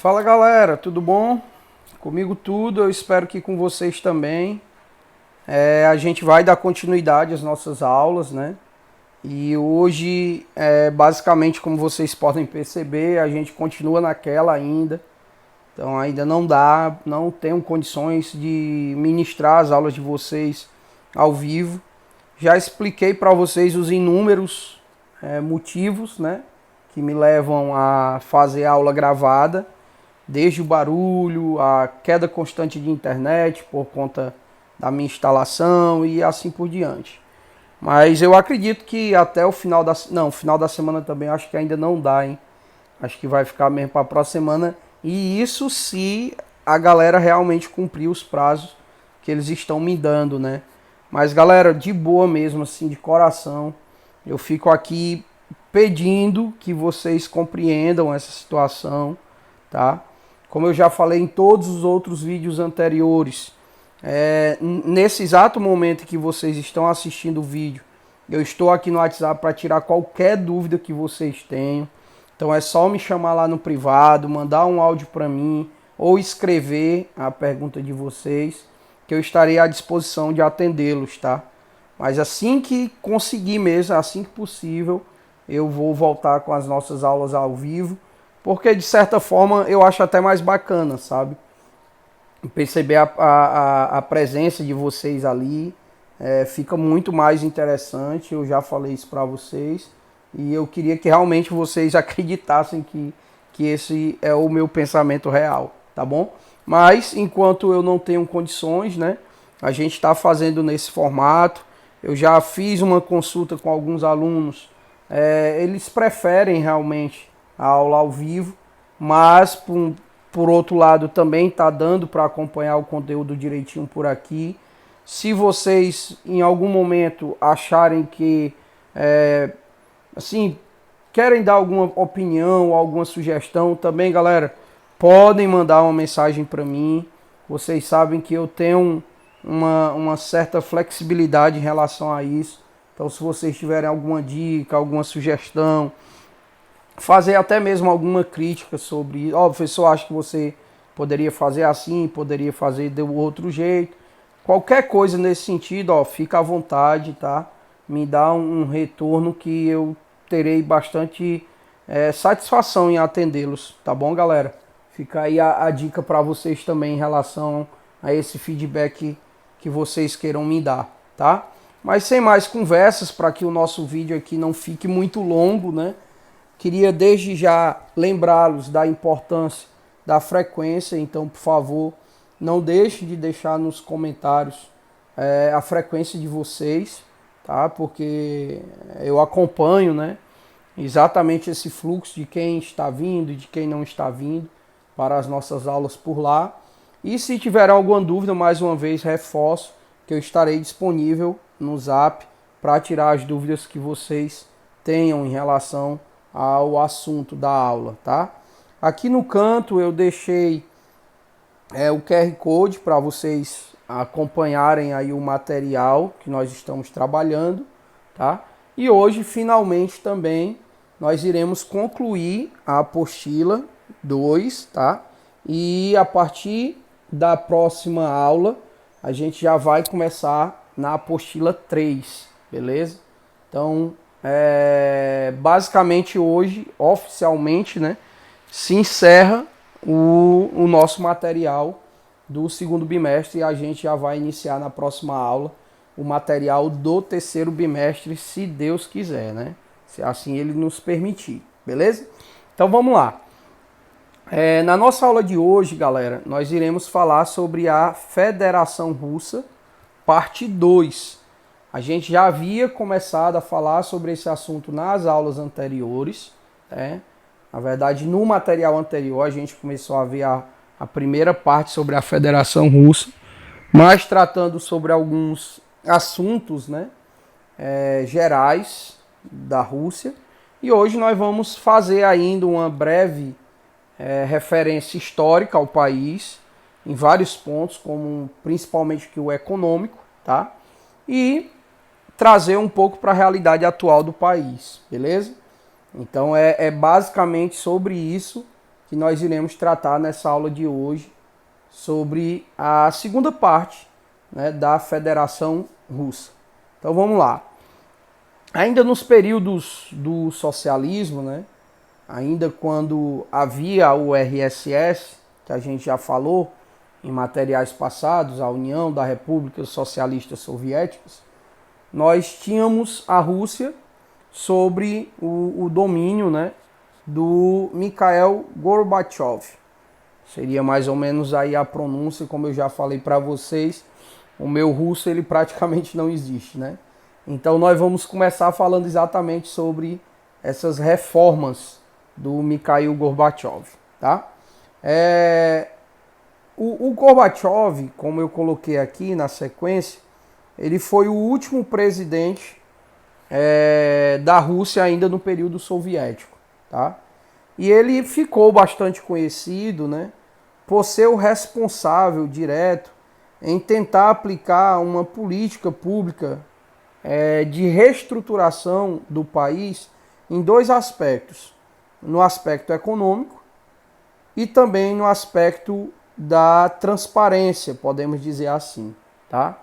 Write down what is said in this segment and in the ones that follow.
Fala galera, tudo bom? Comigo tudo, eu espero que com vocês também. A gente vai dar continuidade às nossas aulas, né? E hoje, basicamente, como vocês podem perceber, a gente continua naquela ainda. Então ainda não tenho condições de ministrar as aulas de vocês ao vivo. Já expliquei para vocês os inúmeros motivos, né? Que me levam a fazer a aula gravada. Desde o barulho, a queda constante de internet por conta da minha instalação e assim por diante. Mas eu acredito que até o final da... Não, final da semana também acho que ainda não dá, hein? Acho que vai ficar mesmo para a próxima semana. E isso se a galera realmente cumprir os prazos que eles estão me dando, né? Mas galera, de boa mesmo, assim, de coração, eu fico aqui pedindo que vocês compreendam essa situação, tá? Como eu já falei em todos os outros vídeos anteriores, nesse exato momento que vocês estão assistindo o vídeo, eu estou aqui no WhatsApp para tirar qualquer dúvida que vocês tenham. Então é só me chamar lá no privado, mandar um áudio para mim ou escrever a pergunta de vocês, que eu estarei à disposição de atendê-los, tá? Mas assim que conseguir mesmo, assim que possível, eu vou voltar com as nossas aulas ao vivo. Porque de certa forma eu acho até mais bacana, sabe? Perceber a presença de vocês ali fica muito mais interessante. Eu já falei isso para vocês. E eu queria que realmente vocês acreditassem que esse é o meu pensamento real, tá bom? Mas enquanto eu não tenho condições, né? A gente está fazendo nesse formato. Eu já fiz uma consulta com alguns alunos. Eles preferem realmente a aula ao vivo, mas por outro lado também está dando para acompanhar o conteúdo direitinho por aqui. Se vocês em algum momento acharem que assim querem dar alguma opinião, alguma sugestão, também galera, podem mandar uma mensagem para mim. Vocês sabem que eu tenho uma certa flexibilidade em relação a isso. Então se vocês tiverem alguma dica, alguma sugestão, fazer até mesmo alguma crítica sobre, ó, professor, acho que você poderia fazer assim, poderia fazer de outro jeito. Qualquer coisa nesse sentido, ó, fica à vontade, tá? Me dá um retorno que eu terei bastante satisfação em atendê-los, tá bom, galera? Fica aí a dica para vocês também em relação a esse feedback que vocês queiram me dar, tá? Mas sem mais conversas, para que o nosso vídeo aqui não fique muito longo, né? Queria desde já lembrá-los da importância da frequência, então por favor não deixe de deixar nos comentários a frequência de vocês, tá? Porque eu acompanho, né, exatamente esse fluxo de quem está vindo e de quem não está vindo para as nossas aulas por lá. E se tiver alguma dúvida, mais uma vez reforço que eu estarei disponível no Zap para tirar as dúvidas que vocês tenham em relação ao assunto da aula, tá? Aqui no canto eu deixei o QR Code para vocês acompanharem aí o material que nós estamos trabalhando, tá? E hoje finalmente também nós iremos concluir a apostila 2, tá? E a partir da próxima aula a gente já vai começar na apostila 3, beleza? Então, basicamente hoje, oficialmente, né, se encerra o nosso material do segundo bimestre e a gente já vai iniciar na próxima aula o material do terceiro bimestre, se Deus quiser, né? Se assim ele nos permitir, beleza? Então vamos lá. Na nossa aula de hoje, galera, nós iremos falar sobre a Federação Russa, parte 2. A gente já havia começado a falar sobre esse assunto nas aulas anteriores, né? Na verdade, no material anterior, a gente começou a ver a primeira parte sobre a Federação Russa, mas tratando sobre alguns assuntos, né, gerais da Rússia. E hoje nós vamos fazer ainda uma breve referência histórica ao país, em vários pontos, como principalmente que o econômico, tá? E trazer um pouco para a realidade atual do país, beleza? Então é basicamente sobre isso que nós iremos tratar nessa aula de hoje sobre a segunda parte, né, da Federação Russa. Então vamos lá. Ainda nos períodos do socialismo, né, ainda quando havia o RSS, que a gente já falou em materiais passados, a União das Repúblicas Socialistas Soviéticas, nós tínhamos a Rússia sobre o domínio, né, do Mikhail Gorbachev. Seria mais ou menos aí a pronúncia, como eu já falei para vocês, o meu russo ele praticamente não existe, né? Então nós vamos começar falando exatamente sobre essas reformas do Mikhail Gorbachev, tá? O Gorbachev, como eu coloquei aqui na sequência, ele foi o último presidente da Rússia ainda no período soviético, tá? E ele ficou bastante conhecido, né, por ser o responsável direto em tentar aplicar uma política pública de reestruturação do país em dois aspectos. No aspecto econômico e também no aspecto da transparência, podemos dizer assim, tá?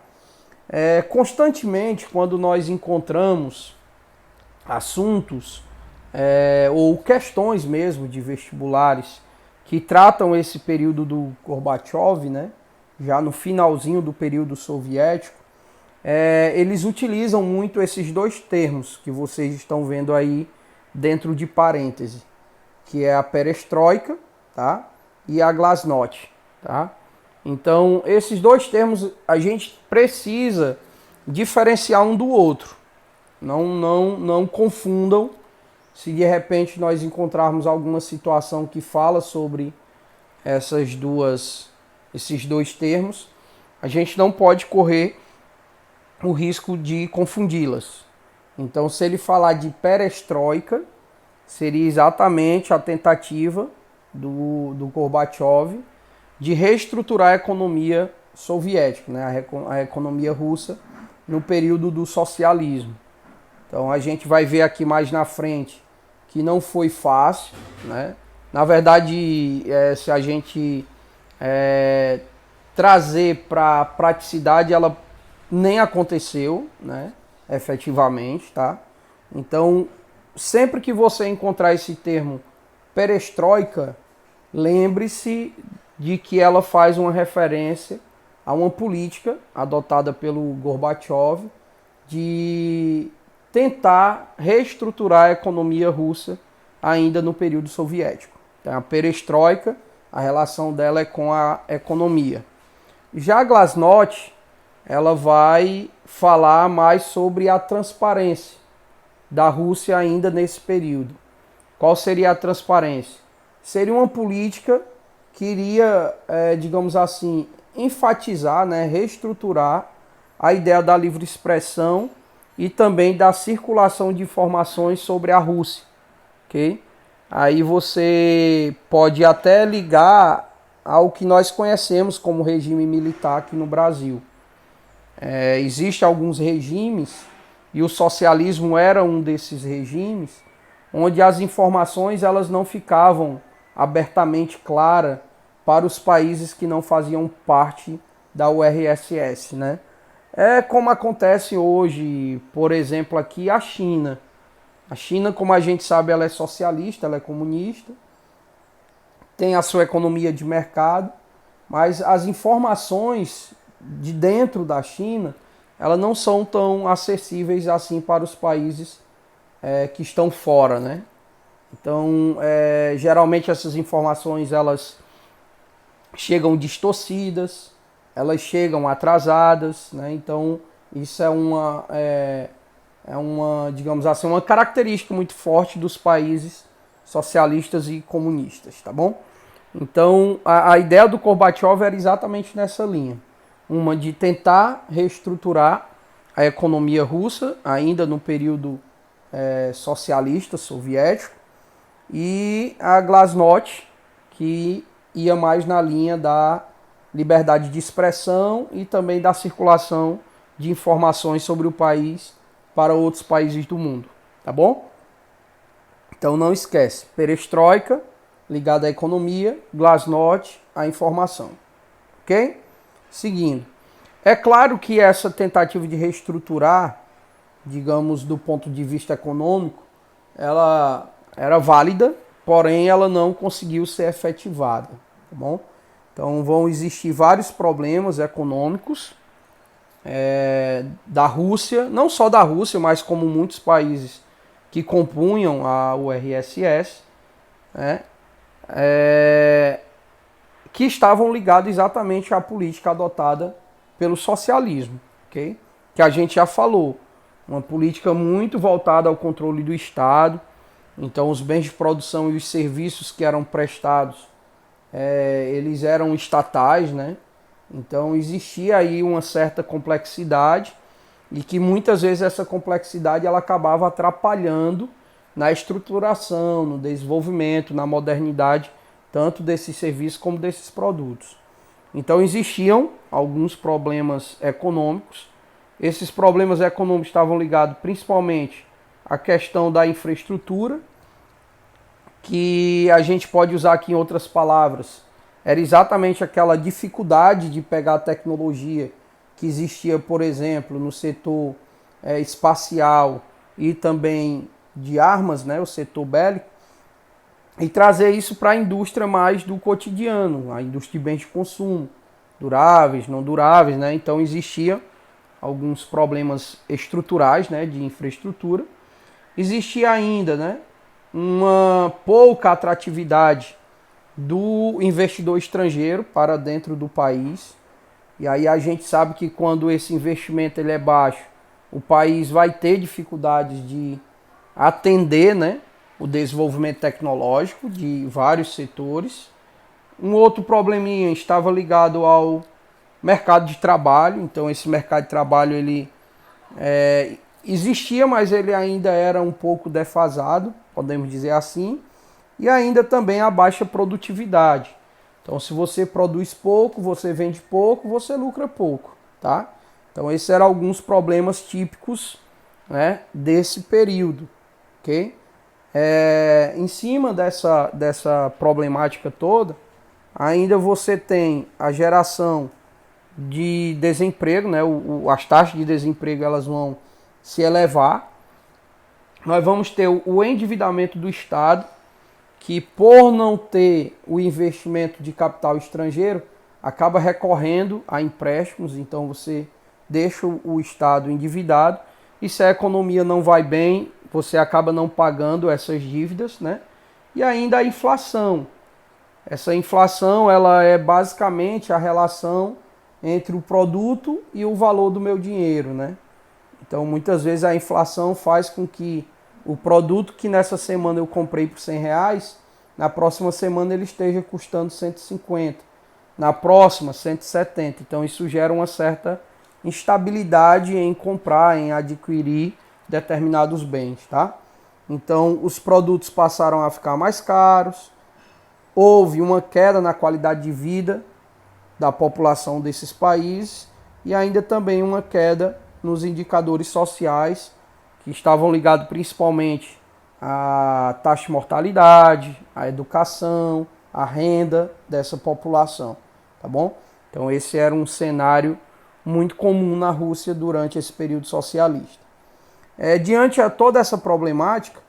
Constantemente, quando nós encontramos assuntos ou questões mesmo de vestibulares que tratam esse período do Gorbachev, né, já no finalzinho do período soviético, eles utilizam muito esses dois termos que vocês estão vendo aí dentro de parêntese, que é a perestroika, tá, e a glasnost, tá? Então, esses dois termos a gente precisa diferenciar um do outro. Não confundam. Se de repente nós encontrarmos alguma situação que fala sobre esses dois termos, a gente não pode correr o risco de confundi-las. Então, se ele falar de perestroika, seria exatamente a tentativa do Gorbachev de reestruturar a economia soviética, né, a economia russa no período do socialismo. Então a gente vai ver aqui mais na frente que não foi fácil, né? Na verdade, se a gente trazer para a praticidade, ela nem aconteceu, né, efetivamente, tá? Então, sempre que você encontrar esse termo perestroika, lembre-se de que ela faz uma referência a uma política adotada pelo Gorbachev de tentar reestruturar a economia russa ainda no período soviético. Então, a perestroika, a relação dela é com a economia. Já a glasnost, ela vai falar mais sobre a transparência da Rússia ainda nesse período. Qual seria a transparência? Seria uma política que iria, digamos assim, enfatizar, né, reestruturar a ideia da livre expressão e também da circulação de informações sobre a Rússia, ok? Aí você pode até ligar ao que nós conhecemos como regime militar aqui no Brasil. Existem alguns regimes, e o socialismo era um desses regimes, onde as informações elas não ficavam abertamente claras para os países que não faziam parte da URSS, né? É como acontece hoje, por exemplo, aqui a China. A China, como a gente sabe, ela é socialista, ela é comunista, tem a sua economia de mercado, mas as informações de dentro da China, elas não são tão acessíveis assim para os países que estão fora, né? Então, geralmente essas informações elas chegam distorcidas, elas chegam atrasadas, né? Então isso é uma, digamos assim, uma característica muito forte dos países socialistas e comunistas, tá bom? Então a ideia do Gorbachev era exatamente nessa linha, uma de tentar reestruturar a economia russa ainda no período socialista soviético, e a glasnost, que ia mais na linha da liberdade de expressão e também da circulação de informações sobre o país para outros países do mundo, tá bom? Então não esquece, perestroika, ligado à economia, Glasnost à informação. Ok? Seguindo. É claro que essa tentativa de reestruturar, digamos, do ponto de vista econômico, ela era válida, porém ela não conseguiu ser efetivada, tá bom? Então vão existir vários problemas econômicos da Rússia, não só da Rússia, mas como muitos países que compunham a URSS, né, que estavam ligados exatamente à política adotada pelo socialismo, ok? Que a gente já falou, uma política muito voltada ao controle do Estado. Então os bens de produção e os serviços que eram prestados, eles eram estatais, né? Então existia aí uma certa complexidade e que muitas vezes essa complexidade ela acabava atrapalhando na estruturação, no desenvolvimento, na modernidade, tanto desses serviços como desses produtos. Então existiam alguns problemas econômicos. Esses problemas econômicos estavam ligados principalmente à questão da infraestrutura, que a gente pode usar aqui em outras palavras. Era exatamente aquela dificuldade de pegar a tecnologia que existia, por exemplo, no setor espacial e também de armas, né, o setor bélico, e trazer isso para a indústria mais do cotidiano, a indústria de bens de consumo, duráveis, não duráveis, né? Então existia alguns problemas estruturais, né, de infraestrutura. Existia ainda, né, uma pouca atratividade do investidor estrangeiro para dentro do país. E aí a gente sabe que quando esse investimento ele é baixo, o país vai ter dificuldades de atender, né, o desenvolvimento tecnológico de vários setores. Um outro probleminha estava ligado ao mercado de trabalho. Então esse mercado de trabalho ele existia, mas ele ainda era um pouco defasado, podemos dizer assim. E ainda também a baixa produtividade. Então se você produz pouco, você vende pouco, você lucra pouco, tá? Então esses eram alguns problemas típicos, né, desse período, ok? Em cima dessa problemática toda, ainda você tem a geração de desemprego, né? As taxas de desemprego elas vão se elevar. Nós vamos ter o endividamento do Estado, que por não ter o investimento de capital estrangeiro, acaba recorrendo a empréstimos. Então você deixa o Estado endividado e se a economia não vai bem, você acaba não pagando essas dívidas, né? E ainda a inflação. Essa inflação ela é basicamente a relação entre o produto e o valor do meu dinheiro, né? Então muitas vezes a inflação faz com que o produto que nessa semana eu comprei por R$100, na próxima semana ele esteja custando 150, na próxima 170. Então isso gera uma certa instabilidade em comprar, em adquirir determinados bens, tá? Então os produtos passaram a ficar mais caros, houve uma queda na qualidade de vida da população desses países e ainda também uma queda nos indicadores sociais que estavam ligados principalmente à taxa de mortalidade, à educação, à renda dessa população, tá bom? Então esse era um cenário muito comum na Rússia durante esse período socialista. Diante a toda essa problemática,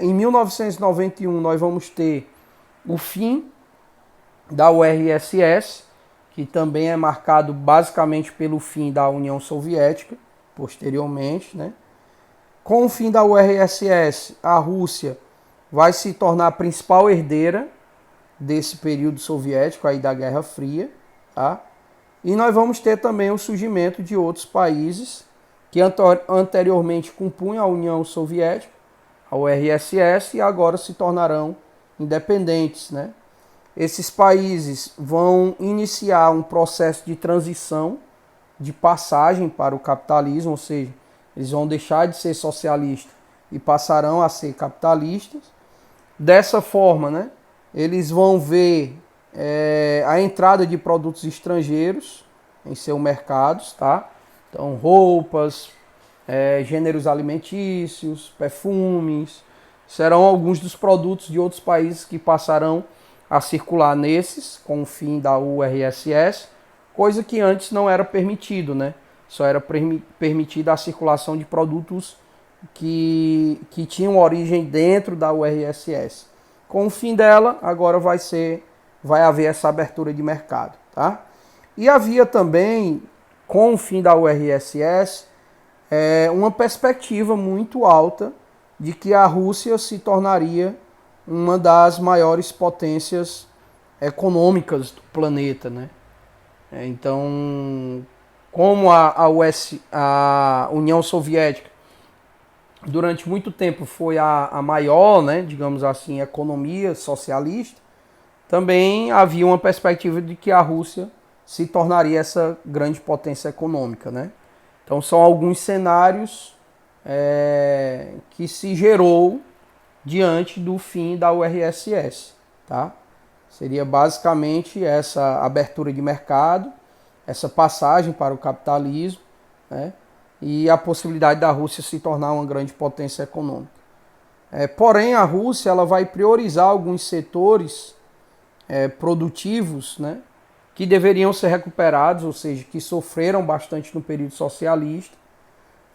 em 1991 nós vamos ter o fim da URSS, que também é marcado basicamente pelo fim da União Soviética, posteriormente, né? Com o fim da URSS, a Rússia vai se tornar a principal herdeira desse período soviético aí da Guerra Fria, tá? E nós vamos ter também o surgimento de outros países que anteriormente compunham a União Soviética, a URSS, e agora se tornarão independentes, né? Esses países vão iniciar um processo de transição, de passagem para o capitalismo, ou seja, eles vão deixar de ser socialistas e passarão a ser capitalistas. Dessa forma, né, eles vão ver a entrada de produtos estrangeiros em seus mercados, tá? Então, roupas, gêneros alimentícios, perfumes, serão alguns dos produtos de outros países que passarão a circular nesses, com o fim da URSS, coisa que antes não era permitido, né? Só era permitida a circulação de produtos que tinham origem dentro da URSS. Com o fim dela, agora vai haver essa abertura de mercado, tá? E havia também, com o fim da URSS, uma perspectiva muito alta de que a Rússia se tornaria uma das maiores potências econômicas do planeta, né? Então, como a União Soviética durante muito tempo foi a maior, né, digamos assim, economia socialista, também havia uma perspectiva de que a Rússia se tornaria essa grande potência econômica, né? Então são alguns cenários que se gerou diante do fim da URSS, tá? Seria basicamente essa abertura de mercado, essa passagem para o capitalismo, né? E a possibilidade da Rússia se tornar uma grande potência econômica. Porém, a Rússia ela vai priorizar alguns setores produtivos, né, que deveriam ser recuperados, ou seja, que sofreram bastante no período socialista.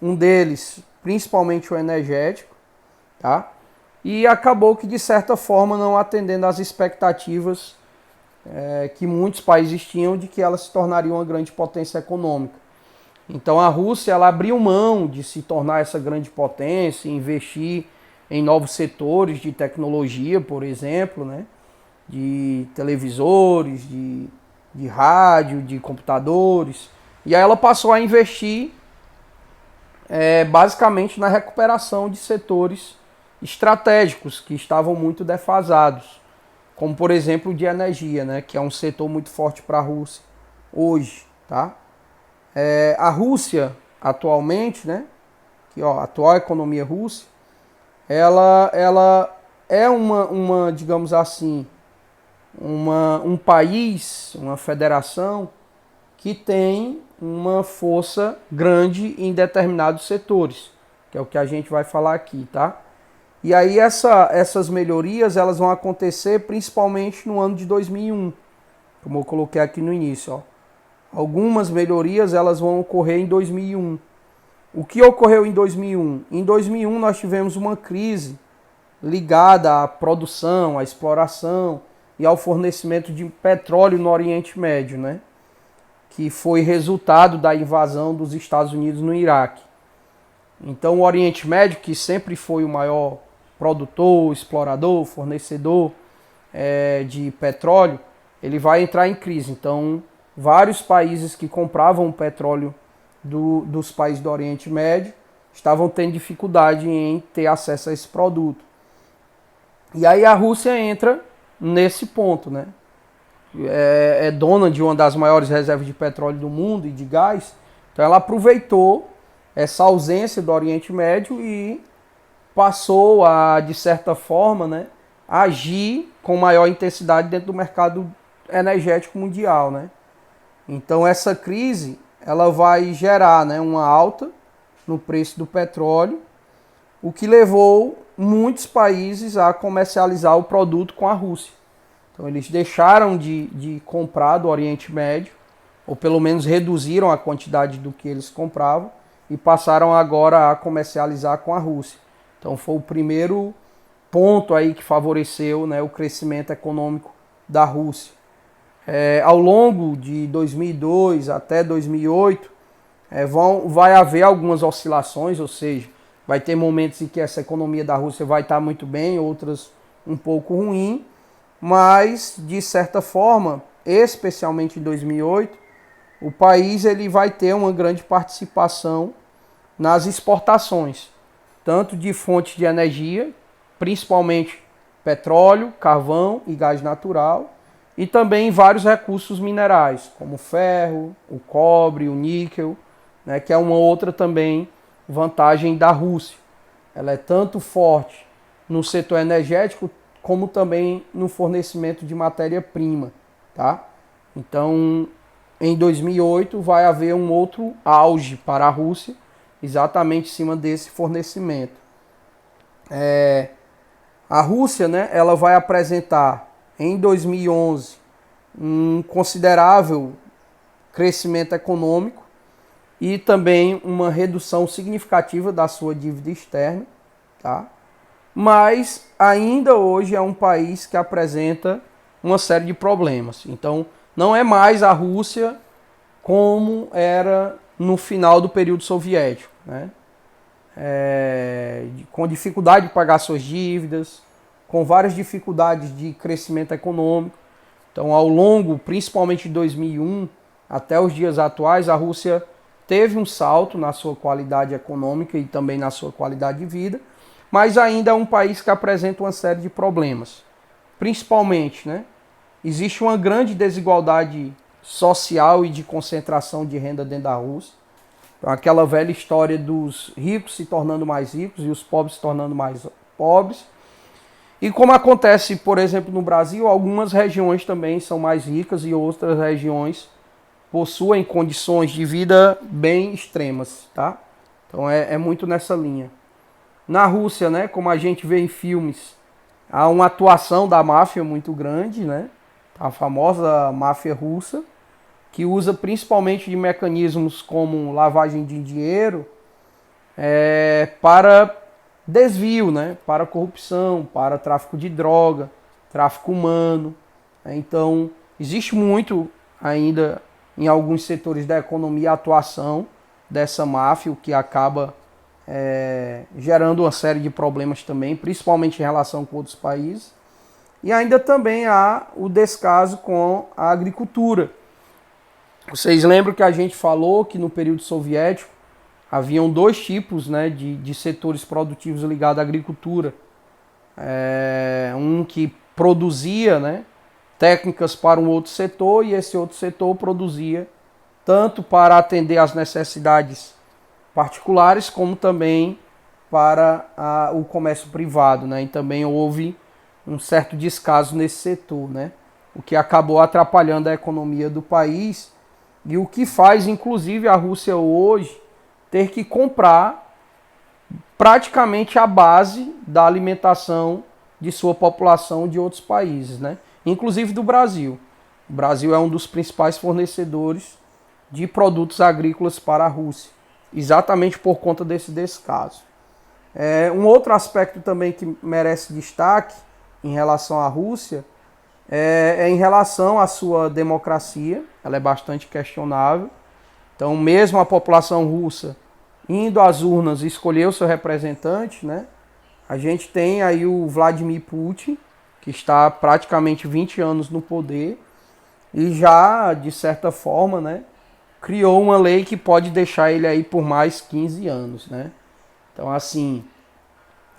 Um deles, principalmente o energético, tá? E acabou que, de certa forma, não atendendo às expectativas que muitos países tinham de que ela se tornaria uma grande potência econômica. Então a Rússia ela abriu mão de se tornar essa grande potência, investir em novos setores de tecnologia, por exemplo, né? De televisores, de rádio, de computadores. E aí ela passou a investir basicamente na recuperação de setores estratégicos que estavam muito defasados, como por exemplo o de energia, né? Que é um setor muito forte para a Rússia hoje, tá? A Rússia, atualmente, né, que, a atual economia russa, ela é digamos assim, um país, uma federação que tem uma força grande em determinados setores, que é o que a gente vai falar aqui, tá? E aí essas melhorias elas vão acontecer principalmente no ano de 2001, como eu coloquei aqui no início, ó. Algumas melhorias elas vão ocorrer em 2001. O que ocorreu em 2001? Em 2001 nós tivemos uma crise ligada à produção, à exploração e ao fornecimento de petróleo no Oriente Médio, né? Que foi resultado da invasão dos Estados Unidos no Iraque. Então o Oriente Médio, que sempre foi o maior produtor, explorador, fornecedor de petróleo, ele vai entrar em crise. Então vários países que compravam o petróleo dos países do Oriente Médio estavam tendo dificuldade em ter acesso a esse produto. E aí a Rússia entra nesse ponto, né? É dona de uma das maiores reservas de petróleo do mundo e de gás. Então ela aproveitou essa ausência do Oriente Médio e passou a, de certa forma, né, agir com maior intensidade dentro do mercado energético mundial, né? Então essa crise ela vai gerar, né, uma alta no preço do petróleo, o que levou muitos países a comercializar o produto com a Rússia. Então eles deixaram de comprar do Oriente Médio, ou pelo menos reduziram a quantidade do que eles compravam, e passaram agora a comercializar com a Rússia. Então foi o primeiro ponto aí que favoreceu, né, o crescimento econômico da Rússia. Ao longo de 2002 até 2008, vai haver algumas oscilações, ou seja, vai ter momentos em que essa economia da Rússia vai estar muito bem, outras um pouco ruim, mas de certa forma, especialmente em 2008, o país ele vai ter uma grande participação nas exportações, tanto de fontes de energia, principalmente petróleo, carvão e gás natural, e também vários recursos minerais, como o ferro, o cobre, o níquel, né, que é uma outra também vantagem da Rússia. Ela é tanto forte no setor energético, como também no fornecimento de matéria-prima, tá? Então, em 2008 vai haver um outro auge para a Rússia, exatamente em cima desse fornecimento. A Rússia, né, ela vai apresentar em 2011 um considerável crescimento econômico e também uma redução significativa da sua dívida externa, tá? Mas ainda hoje é um país que apresenta uma série de problemas. Então, não é mais a Rússia como era no final do período soviético, né? Com dificuldade de pagar suas dívidas, com várias dificuldades de crescimento econômico. Então, ao longo, principalmente de 2001 até os dias atuais, a Rússia teve um salto na sua qualidade econômica e também na sua qualidade de vida, mas ainda é um país que apresenta uma série de problemas. Principalmente, né, existe uma grande desigualdade social e de concentração de renda dentro da Rússia. Então, aquela velha história dos ricos se tornando mais ricos e os pobres se tornando mais pobres. E como acontece, por exemplo, no Brasil, algumas regiões também são mais ricas e outras regiões possuem condições de vida bem extremas, tá? Então é muito nessa linha. Na Rússia, né, como a gente vê em filmes, há uma atuação da máfia muito grande, né? A famosa máfia russa, que usa principalmente de mecanismos como lavagem de dinheiro para desvio, né? Para corrupção, para tráfico de droga, tráfico humano. Então, existe muito ainda em alguns setores da economia a atuação dessa máfia, o que acaba gerando uma série de problemas também, principalmente em relação com outros países. E ainda também há o descaso com a agricultura. Vocês lembram que a gente falou que no período soviético haviam dois tipos, né, de setores produtivos ligados à agricultura. Um que produzia, né, técnicas para um outro setor e esse outro setor produzia tanto para atender às necessidades particulares como também para o comércio privado, né? E também houve um certo descaso nesse setor, né? O que acabou atrapalhando a economia do país e o que faz, inclusive, a Rússia hoje ter que comprar praticamente a base da alimentação de sua população de outros países, né? Inclusive do Brasil. O Brasil é um dos principais fornecedores de produtos agrícolas para a Rússia, exatamente por conta desse descaso. Um outro aspecto também que merece destaque em relação à Rússia é em relação à sua democracia. Ela é bastante questionável. Então, mesmo a população russa indo às urnas escolher o seu representante, né, a gente tem aí o Vladimir Putin, que está praticamente 20 anos no poder e já, de certa forma, né, criou uma lei que pode deixar ele aí por mais 15 anos, né? Então, assim,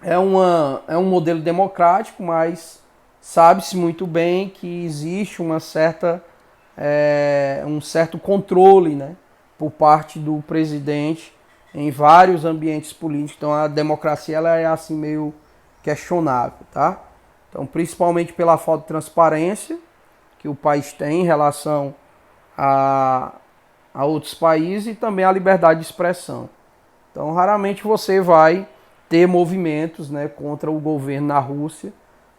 é um modelo democrático, mas sabe-se muito bem que existe um certo controle, né, por parte do presidente em vários ambientes políticos. Então, a democracia ela é assim meio questionável, tá? Então, principalmente pela falta de transparência que o país tem em relação a outros países e também a liberdade de expressão. Então, raramente você vai ter movimentos, né, contra o governo na Rússia,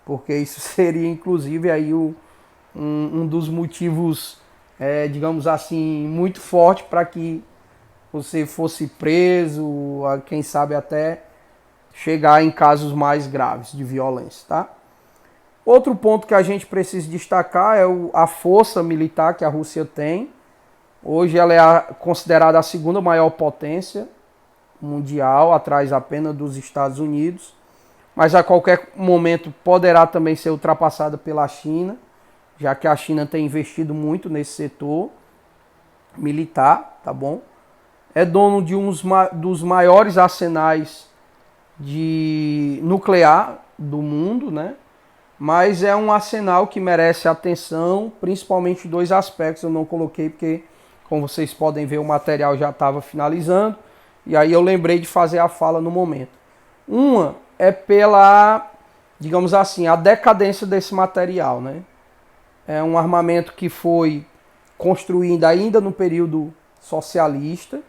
porque isso seria, inclusive, aí um dos motivos, digamos assim, muito forte para que você fosse preso, quem sabe até chegar em casos mais graves de violência, tá? Outro ponto que a gente precisa destacar é a força militar que a Rússia tem. Hoje ela é considerada a segunda maior potência mundial, atrás apenas dos Estados Unidos, mas a qualquer momento poderá também ser ultrapassada pela China, já que a China tem investido muito nesse setor militar, tá bom? É dono de dos maiores arsenais de nuclear do mundo, né? Mas é um arsenal que merece atenção, principalmente dois aspectos. Eu não coloquei porque, como vocês podem ver, o material já estava finalizando. E aí eu lembrei de fazer a fala no momento. Uma é pela, digamos assim, a decadência desse material, né? É um armamento que foi construído ainda no período socialista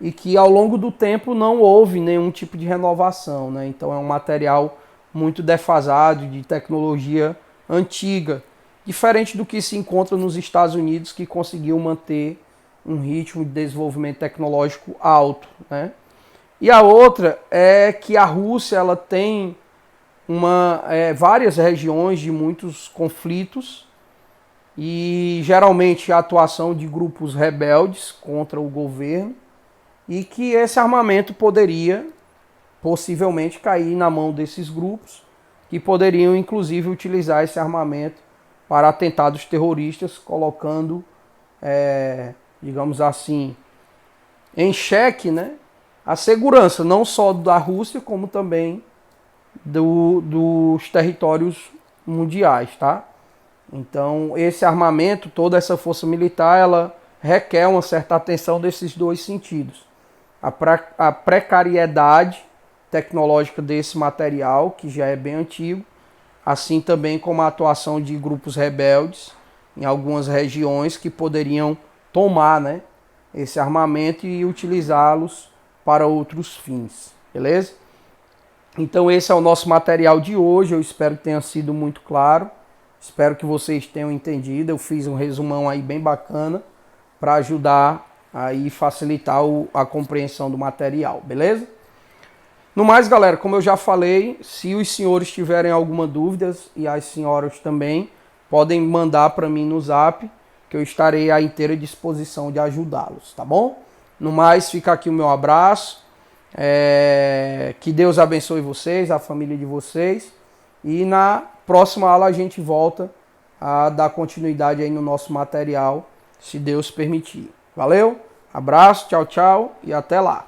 e que ao longo do tempo não houve nenhum tipo de renovação, né? Então é um material muito defasado, de tecnologia antiga, diferente do que se encontra nos Estados Unidos, que conseguiu manter um ritmo de desenvolvimento tecnológico alto, né? E a outra é que a Rússia ela tem várias regiões de muitos conflitos e geralmente a atuação de grupos rebeldes contra o governo, e que esse armamento poderia possivelmente cair na mão desses grupos, que poderiam inclusive utilizar esse armamento para atentados terroristas, colocando, digamos assim, em xeque, né, a segurança não só da Rússia, como também dos territórios mundiais, tá? Então, esse armamento, toda essa força militar, ela requer uma certa atenção desses dois sentidos. A precariedade tecnológica desse material, que já é bem antigo, assim também como a atuação de grupos rebeldes em algumas regiões que poderiam tomar, né, esse armamento e utilizá-los para outros fins, beleza? Então esse é o nosso material de hoje, eu espero que tenha sido muito claro, espero que vocês tenham entendido, eu fiz um resumão aí bem bacana para ajudar aí facilitar a compreensão do material, beleza? No mais, galera, como eu já falei, se os senhores tiverem alguma dúvida e as senhoras também, podem mandar para mim no Zap, que eu estarei à inteira disposição de ajudá-los, tá bom? No mais, fica aqui o meu abraço, que Deus abençoe vocês, a família de vocês, e na próxima aula a gente volta a dar continuidade aí no nosso material, se Deus permitir. Valeu, abraço, tchau, tchau e até lá.